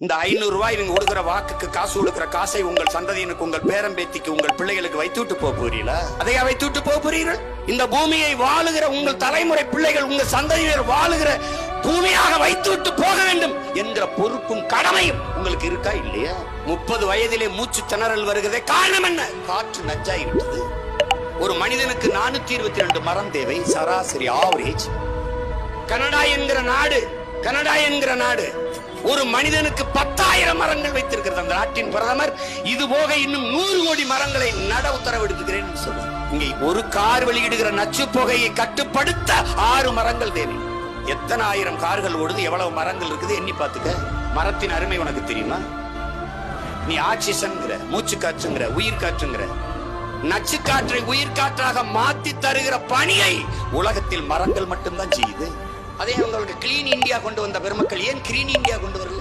இந்த 500 ரூபாய் இவங்க கொடுக்கிற வாக்குக்கு காசு கொடுக்கிற காசை உங்கள் சந்ததியினுக்கு, உங்கள் பேரம்பேத்திக்கு, உங்கள் பிள்ளைகளுக்கு வைத்துட்டு போக போறீங்களா? அதையா வைத்துட்டு போக போறீர்கள்? இந்த பூமியை வாழுகிற உங்கள் தலைமுறை பிள்ளைகள், உங்க சந்ததியினர் வாழுகிற பூமியாக வைத்துவிட்டு போக வேண்டும் என்கிற பொறுப்பும் கடமையும் உங்களுக்கு இருக்கா இல்லையா? 30 வயதிலே மூச்சு திணறல் வருகிறதே காரணம் என்ன? காற்று நஞ்சாகி விட்டது. ஒரு மனிதனுக்கு 422 மரம் தேவை, சராசரி ஆவரேஜ். கனடா என்கிற நாடு ஒரு மனிதனுக்கு 10,000 மரங்கள் வைத்திருக்கிறது. அந்த நாட்டின் பிரதமர் இது போக இன்னும் 100 கோடி மரங்களை நட உத்தரவிடுகிறேன் சொல்லுங்க. இங்கே ஒரு கார் வெளியிடுகிற நச்சு புகையை கட்டுப்படுத்த 6 மரங்கள் தேவை. எத்தனை ஆயிரம் கார்கள் ஓடுது, எவ்வளவு மரங்கள் இருக்குது எண்ணி பார்த்துக்க. மரத்தின் அருமை உனக்கு தெரியுமா? நீ ஆக்சிஜன்ங்கிற, மூச்சு காற்றுங்கிற, உயிர் காற்றுங்கிற, நச்சு காற்றை உயிர் காற்றாக மாத்தி தருகிற பணியை உலகத்தில் மரங்கள் மட்டும்தான் செய்யுது. அதே உங்களுக்கு கிளீன் இந்தியா கொண்டு வந்த பெருமக்கள் ஏன் கிரீன் இந்தியா கொண்டு வரல?